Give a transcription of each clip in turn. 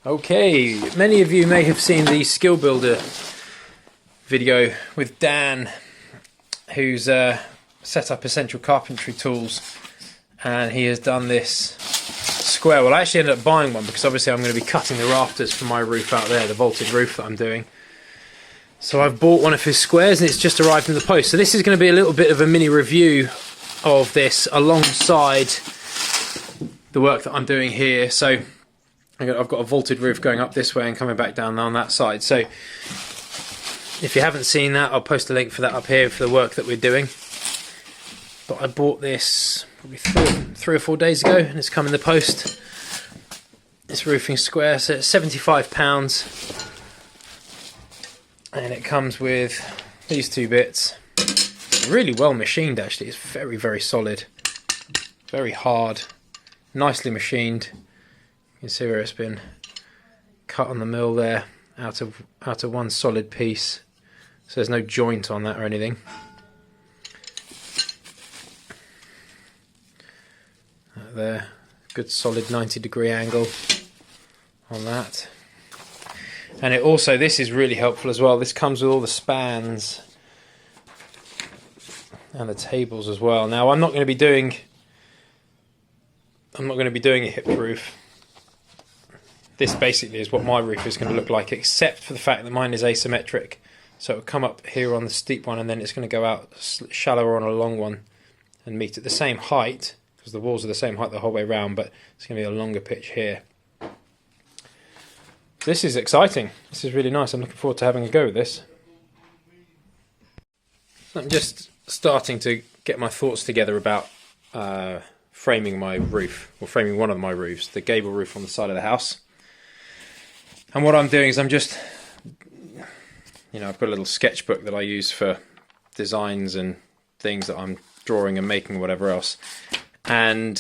Okay, many of you may have seen the skill builder video with Dan, who's set up Essential Carpentry tools, and he has done this square. Well, I actually ended up buying one because obviously I'm going to be cutting the rafters for my roof out there, the vaulted roof that I'm doing. So I've bought one of his squares and it's just arrived in the post. So this is going to be a little bit of a mini review of this alongside the work that I'm doing here. So I've got a vaulted roof going up this way and coming back down on that side. So if you haven't seen that, I'll post a link for that up here for the work that we're doing. But I bought this probably three or 4 days ago and it's come in the post. This roofing square, so it's £75. And it comes with these two bits. Really well machined actually, it's very, very solid. Very hard, nicely machined. You can see where it's been cut on the mill there, out of one solid piece. So there's no joint on that or anything. That there, good solid 90-degree angle on that. And it also, this is really helpful as well. This comes with all the spans and the tables as well. Now I'm not going to be doing a hip roof. This basically is what my roof is going to look like, except for the fact that mine is asymmetric. So it'll come up here on the steep one and then it's going to go out shallower on a long one and meet at the same height, because the walls are the same height the whole way around, but it's going to be a longer pitch here. This is exciting. This is really nice. I'm looking forward to having a go with this. I'm just starting to get my thoughts together about framing my roof, or framing one of my roofs, the gable roof on the side of the house. And what I'm doing is I'm just, I've got a little sketchbook that I use for designs and things that I'm drawing and making, whatever else. And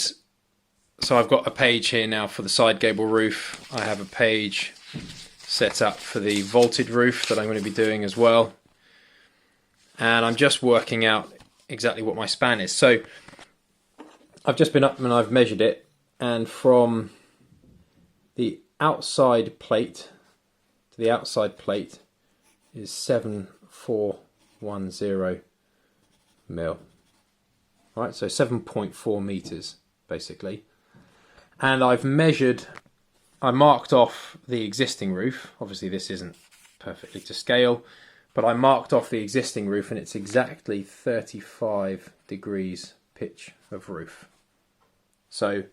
so I've got a page here now for the side gable roof. I have a page set up for the vaulted roof that I'm going to be doing as well. And I'm just working out exactly what my span is. So I've just been up and I've measured it, and from the outside plate to the outside plate is 7410 mil. Right, so 7.4 meters basically. And I marked off the existing roof. Obviously this isn't perfectly to scale, but I marked off the existing roof and it's exactly 35 degrees pitch of roof. So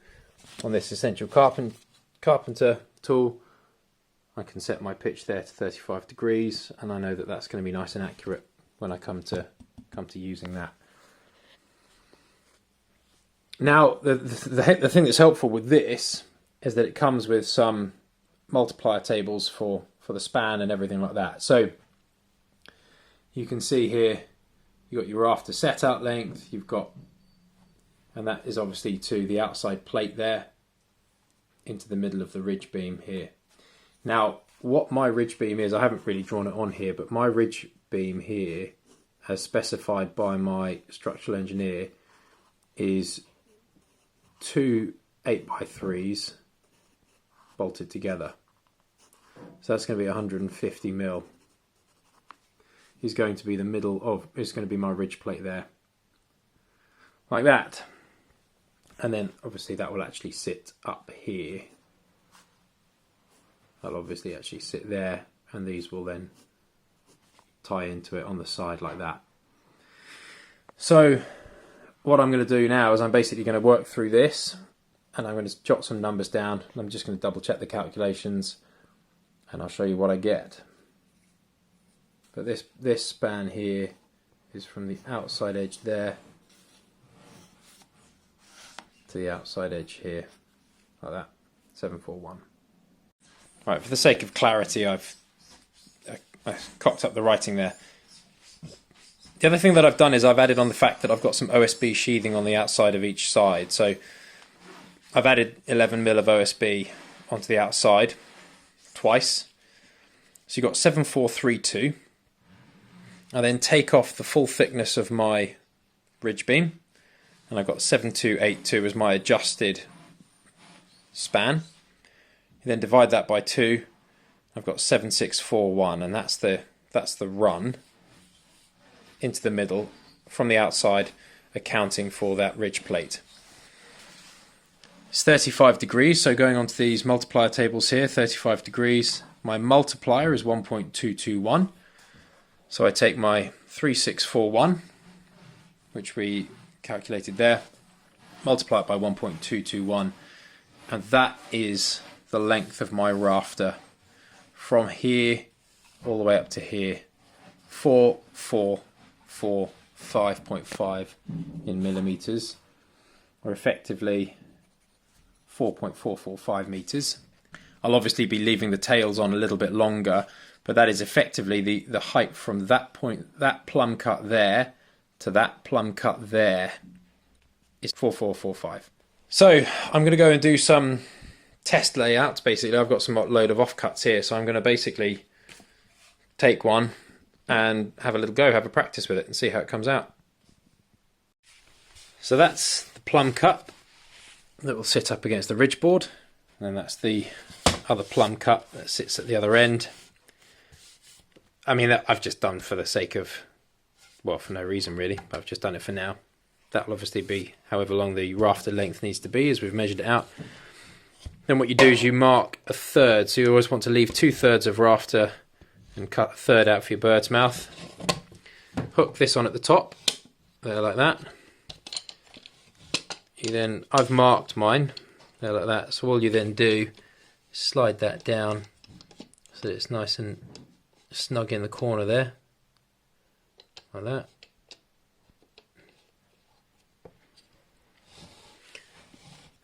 on this Essential Carpenter tool, I can set my pitch there to 35 degrees, and I know that that's going to be nice and accurate when I come to using that. Now the thing that's helpful with this is that it comes with some multiplier tables for the span and everything like that. So you can see here you've got your rafter setout length, and that is obviously to the outside plate there, into the middle of the ridge beam here. Now what my ridge beam is, I haven't really drawn it on here, but my ridge beam here, as specified by my structural engineer, is 2 8x3s bolted together. So that's going to be 150 mil. Is going to be the middle of, is going to be my ridge plate there, like that. And then obviously that will actually sit up here. That'll obviously actually sit there, and these will then tie into it on the side like that. So what I'm going to do now is I'm basically going to work through this, and I'm going to jot some numbers down. I'm just going to double check the calculations, and I'll show you what I get. But this span here is from the outside edge there to the outside edge here, like that, 741. Right, for the sake of clarity, I've cocked up the writing there. The other thing that I've done is I've added on the fact that I've got some OSB sheathing on the outside of each side. So I've added 11 mil of OSB onto the outside twice. So you've got 7432. I then take off the full thickness of my ridge beam, and I've got 7282 as my adjusted span. then divide that by 2. I've got 7641, and that's the run into the middle from the outside, accounting for that ridge plate. It's 35 degrees, so going on to these multiplier tables here, 35 degrees. My multiplier is 1.221, so I take my 3641, which we calculated there, multiply it by 1.221, and that is the length of my rafter from here all the way up to here, 4.5 in millimeters, or effectively 4.445 meters. I'll obviously be leaving the tails on a little bit longer, but that is effectively the height from that point, that plumb cut there, to that plumb cut there is 4.445. So I'm going to go and do some test layouts. Basically, I've got some load of offcuts here, so I'm going to basically take one and have a little go, have a practice with it, and see how it comes out. So that's the plumb cut that will sit up against the ridge board, and then that's the other plumb cut that sits at the other end. I mean, that I've just done for the sake of, well, for no reason really, but I've just done it for now. That'll obviously be however long the rafter length needs to be, as we've measured it out. Then what you do is you mark a third, so you always want to leave 2/3 of rafter and cut a third out for your bird's mouth. Hook this on at the top, there like that. I've marked mine, there like that, so all you then do is slide that down so that it's nice and snug in the corner there, like that.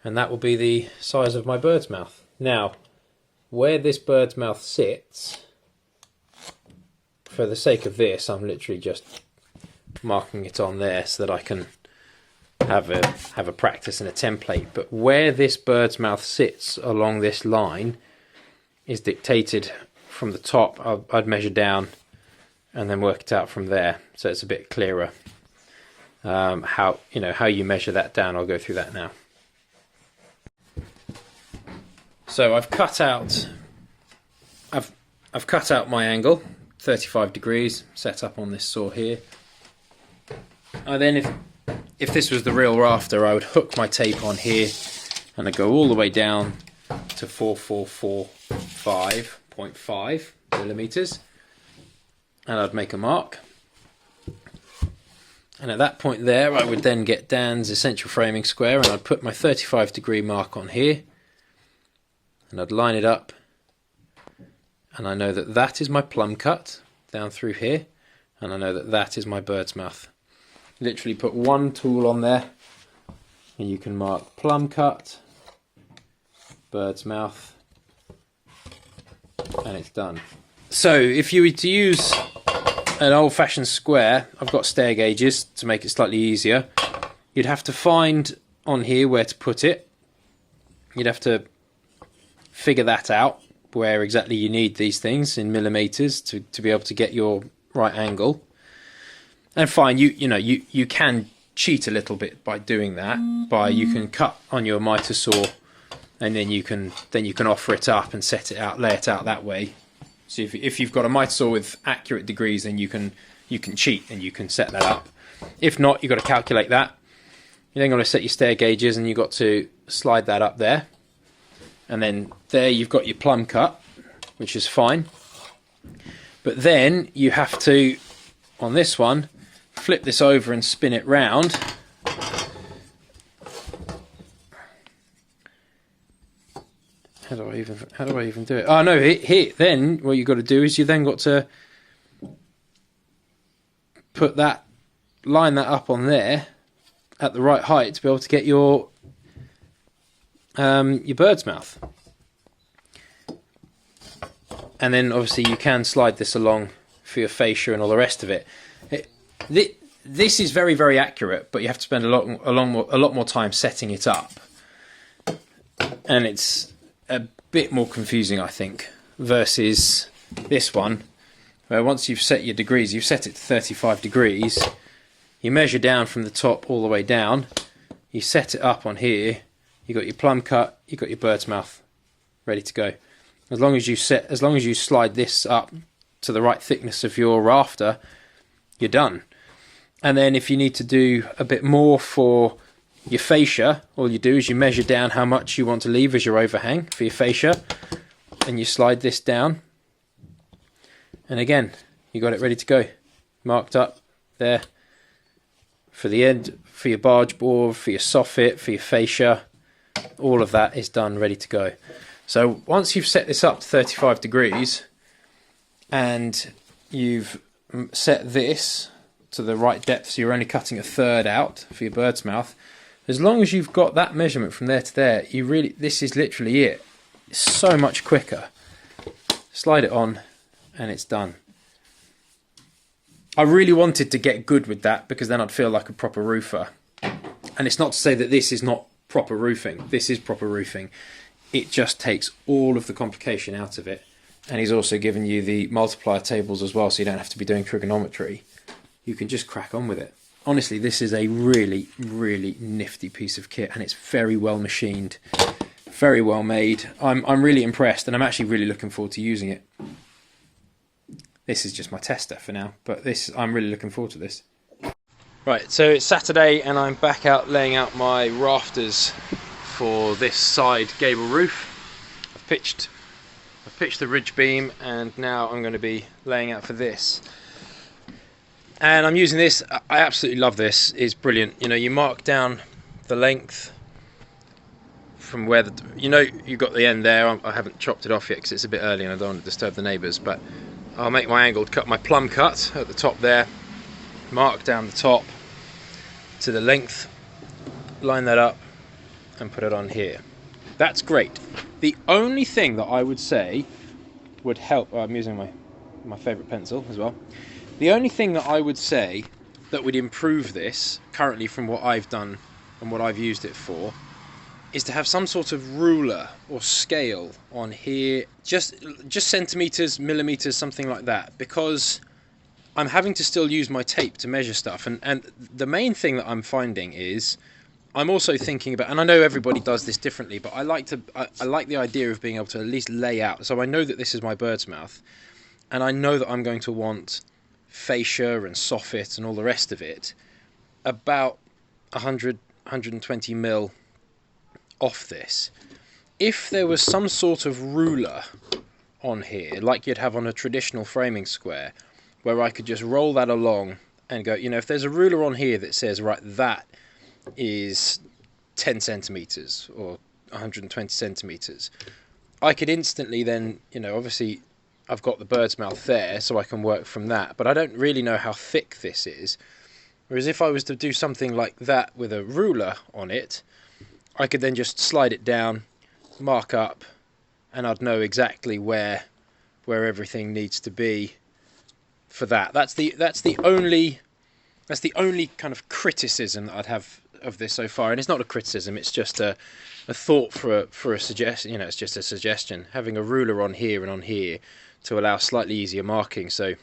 And that will be the size of my bird's mouth. Now, where this bird's mouth sits, for the sake of this, I'm literally just marking it on there so that I can have a practice and a template. But where this bird's mouth sits along this line is dictated from the top. I'd measure down and then work it out from there, so it's a bit clearer. How you measure that down, I'll go through that now. So I've cut out my angle, 35 degrees, set up on this saw here. If this was the real rafter, I would hook my tape on here and I'd go all the way down to 4.445 millimeters, and I'd make a mark. And at that point there, I would then get Dan's essential framing square, and I'd put my 35 degree mark on here, and I'd line it up, and I know that that is my plumb cut down through here, and I know that that is my bird's mouth. Literally put one tool on there and you can mark plumb cut, bird's mouth, and it's done. So if you were to use an old-fashioned square, I've got stair gauges to make it slightly easier. You'd have to find on here where to put it. You'd have to figure that out, where exactly you need these things in millimeters to be able to get your right angle. And fine, you can cheat a little bit by doing that. You can cut on your miter saw, and then you can offer it up and set it out, lay it out that way. So if you've got a miter saw with accurate degrees, then you can cheat and you can set that up. If not, you've got to calculate that. You then got to set your stair gauges, and you've got to slide that up there. And then there you've got your plumb cut, which is fine. But then you have to, on this one, flip this over and spin it round. How do I even do it? Oh no, here then what you've got to do is you then got to line that up on there at the right height to be able to get your bird's mouth. And then obviously you can slide this along for your fascia and all the rest of it. This is very, very accurate, but you have to spend a lot more time setting it up, and it's a bit more confusing, I think, versus this one, where once you've set your degrees, you've set it to 35 degrees, you measure down from the top all the way down, you set it up on here, you got your plumb cut, you got your bird's mouth, ready to go. As long as you slide this up to the right thickness of your rafter, you're done. And then if you need to do a bit more for your fascia, all you do is you measure down how much you want to leave as your overhang for your fascia, and you slide this down, and again you got it ready to go, marked up there for the end, for your barge board, for your soffit, for your fascia. All of that is done, ready to go. So once you've set this up to 35 degrees and you've set this to the right depth, so you're only cutting a third out for your bird's mouth, as long as you've got that measurement from there to there, this is literally it. It's so much quicker. Slide it on and it's done. I really wanted to get good with that because then I'd feel like a proper roofer. And it's not to say that this is not proper roofing. This is proper roofing. It just takes all of the complication out of it. And he's also given you the multiplier tables as well, so you don't have to be doing trigonometry. You can just crack on with it. Honestly, this is a really, really nifty piece of kit, and it's very well machined, very well made. I'm really impressed, and I'm actually really looking forward to using it. This is just my tester for now, but I'm really looking forward to this. Right, so it's Saturday, and I'm back out laying out my rafters for this side gable roof. I've pitched the ridge beam, and now I'm going to be laying out for this. And I'm using this. I absolutely love this. It's brilliant. You know, you mark down the length from where you've got the end there. I haven't chopped it off yet because it's a bit early and I don't want to disturb the neighbours, but I'll make my angled cut, my plumb cut at the top there, mark down the top to the length, line that up and put it on here. That's great. The only thing that I would say would help, I'm using my favourite pencil as well. The only thing that I would say that would improve this, currently from what I've done and what I've used it for, is to have some sort of ruler or scale on here, just centimetres, millimetres, something like that, because I'm having to still use my tape to measure stuff, and the main thing that I'm finding is I'm also thinking about, and I know everybody does this differently, but I like the idea of being able to at least lay out. So I know that this is my bird's mouth, and I know that I'm going to want fascia and soffit and all the rest of it about 120 mil off this. If there was some sort of ruler on here, like you'd have on a traditional framing square, where I could just roll that along and go, if there's a ruler on here that says, right, that is 10 centimeters or 120 centimeters, I could instantly then, obviously I've got the bird's mouth there, so I can work from that, but I don't really know how thick this is. Whereas if I was to do something like that with a ruler on it, I could then just slide it down, mark up, and I'd know exactly where everything needs to be for that. That's the only kind of criticism that I'd have of this so far, and it's not a criticism, it's just a thought for a suggestion. It's just a suggestion, having a ruler on here and on here to allow slightly easier marking. So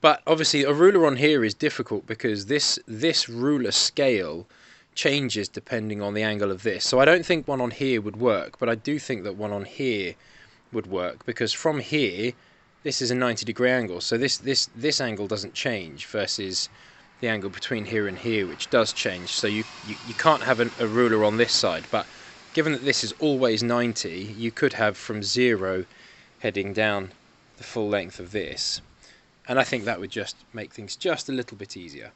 but obviously a ruler on here is difficult because this ruler scale changes depending on the angle of this. So I don't think one on here would work, but I do think that one on here would work, because from here this is a 90-degree angle, so this angle doesn't change versus the angle between here and here, which does change. So you can't have a ruler on this side, but given that this is always 90, you could have from 0 heading down the full length of this, and I think that would just make things just a little bit easier.